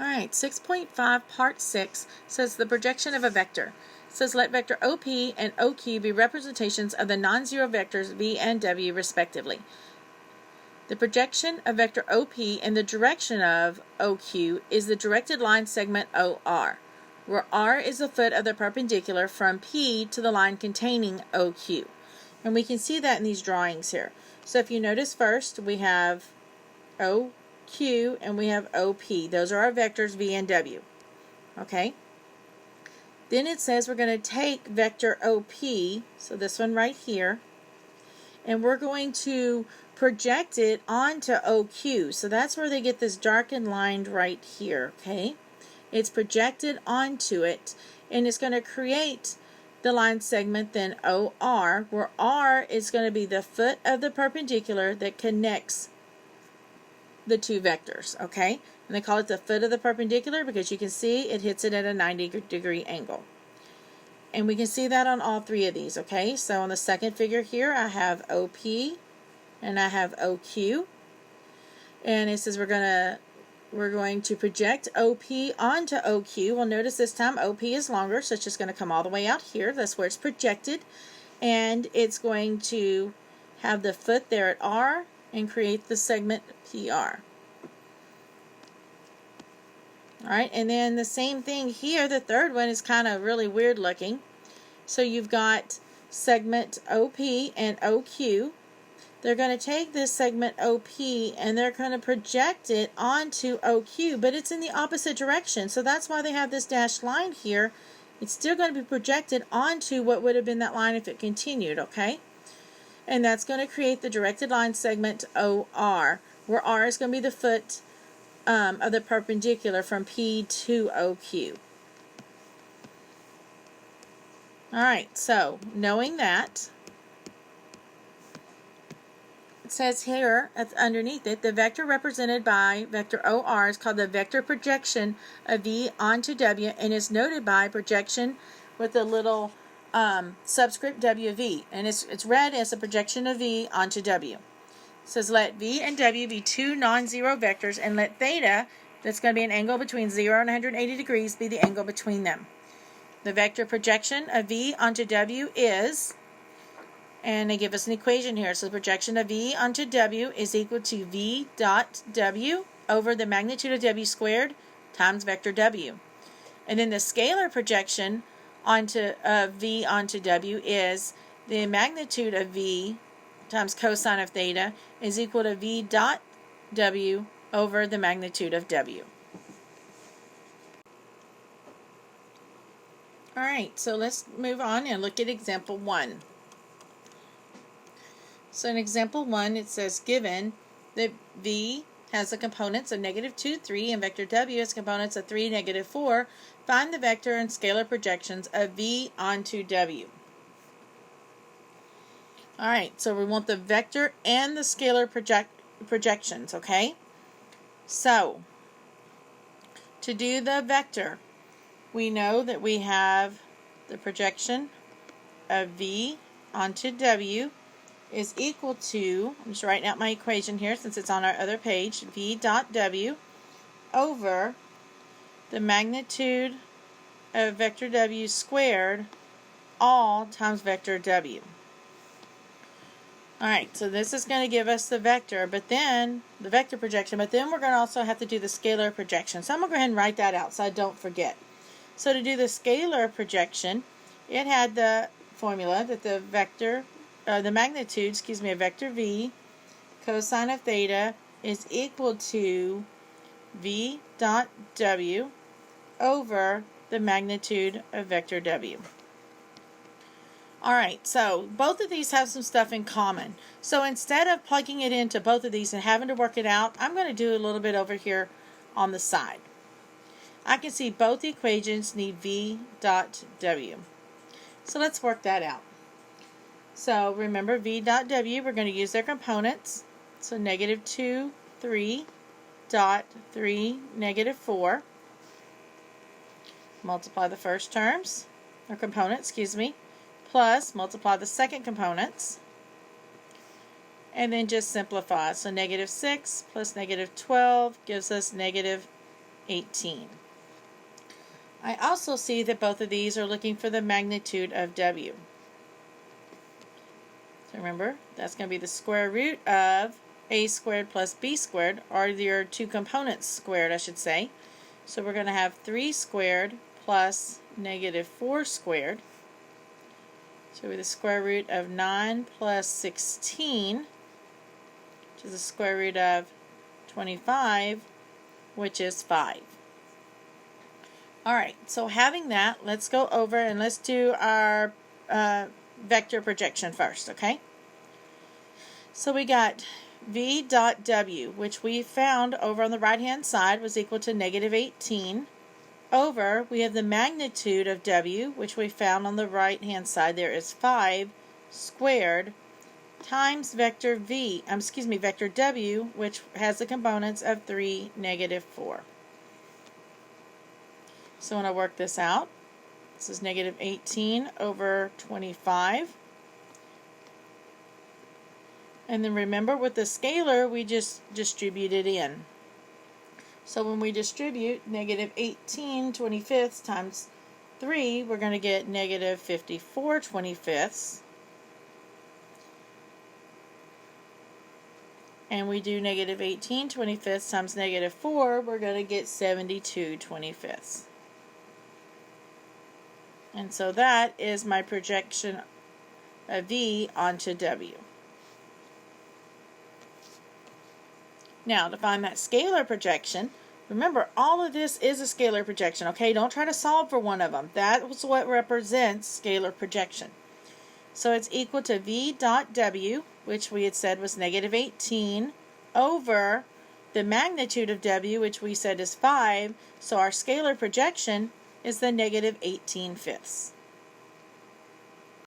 All right, 6.5 part 6 says the projection of a vector. It says let vector OP and OQ be representations of the non-zero vectors V and W respectively. The projection of vector OP in the direction of OQ is the directed line segment OR, where R is the foot of the perpendicular from P to the line containing OQ. And we can see that in these drawings here. So if you notice first, we have OQ and we have OP. Those are our vectors V and W. Okay? Then it says we're going to take vector OP, so this one right here, and we're going to project it onto OQ. So that's where they get this darkened line right here, okay? It's projected onto it, and it's going to create the line segment then OR, where R is going to be the foot of the perpendicular that connects the two vectors, okay? And they call it the foot of the perpendicular because you can see it hits it at a 90-degree angle. And we can see that on all three of these, okay? So on the second figure here, I have OP and I have OQ. And it says we're going to project OP onto OQ. Well, notice this time OP is longer, so it's just going to come all the way out here. That's where it's projected. And it's going to have the foot there at R and create the segment PR. Alright, and then the same thing here. The third one is kind of really weird looking. So you've got segment OP and OQ. They're going to take this segment OP and they're going to project it onto OQ, but it's in the opposite direction. So that's why they have this dashed line here. It's still going to be projected onto what would have been that line if it continued, okay? And that's going to create the directed line segment OR, where R is going to be the foot of the perpendicular from P to OQ. Alright, so knowing that, it says here underneath it, the vector represented by vector OR is called the vector projection of V onto W and is noted by projection with a little subscript WV. And it's read as a projection of V onto W. It says let V and W be two non-zero vectors and let theta, that's going to be an angle between 0 and 180 degrees, be the angle between them. The vector projection of V onto W is, and they give us an equation here. So the projection of V onto W is equal to V dot W over the magnitude of W squared times vector W. And then the scalar projection onto V onto W is the magnitude of V times cosine of theta is equal to V dot W over the magnitude of W. Alright, so let's move on and look at example 1. So in example 1, it says given that V has the components of -2, 3, and vector W has components of 3, -4, find the vector and scalar projections of V onto W. Alright, so we want the vector and the scalar projections, okay? So, to do the vector, we know that we have the projection of V onto W is equal to, I'm just writing out my equation here since it's on our other page, V dot W over the magnitude of vector W squared all times vector W. Alright, so this is going to give us the vector, but then, the vector projection, but then we're going to also have to do the scalar projection. So I'm going to go ahead and write that out so I don't forget. So to do the scalar projection, it had the formula that the vector, the magnitude, of vector V cosine of theta is equal to V dot W over the magnitude of vector W. Alright, so both of these have some stuff in common. So instead of plugging it into both of these and having to work it out, I'm going to do a little bit over here on the side. I can see both equations need V dot W. So let's work that out. So remember V dot W, we're going to use their components. So -2, 3, dot 3, -4. Multiply the first terms, or component, plus multiply the second components, and then just simplify. So -6 plus -12 gives us -8. 18. I also see that both of these are looking for the magnitude of W. So remember, that's going to be the square root of a squared plus b squared, or your two components squared, I should say. So we're going to have 3 squared plus negative 4 squared. So we're the square root of 9 plus 16, which is the square root of 25, which is 5. Alright, so having that, let's go over and let's do our vector projection first, okay? So we got v dot w, which we found over on the right-hand side was equal to negative 18, over, we have the magnitude of w, which we found on the right-hand side there is 5 squared, times vector vector w, which has the components of 3, negative 4. So when I work this out, this is negative 18 over 25. And then remember, with the scalar, we just distribute it in. So when we distribute negative 18 25ths times 3, we're going to get negative 54 25ths. And we do negative 18 25ths times negative 4, we're going to get 72 25ths. And so that is my projection of V onto W. Now, to find that scalar projection, remember, all of this is a scalar projection, okay? Don't try to solve for one of them. That was what represents scalar projection. So it's equal to V dot W, which we had said was negative 18, over the magnitude of W, which we said is 5. So our scalar projection is the negative 18 fifths.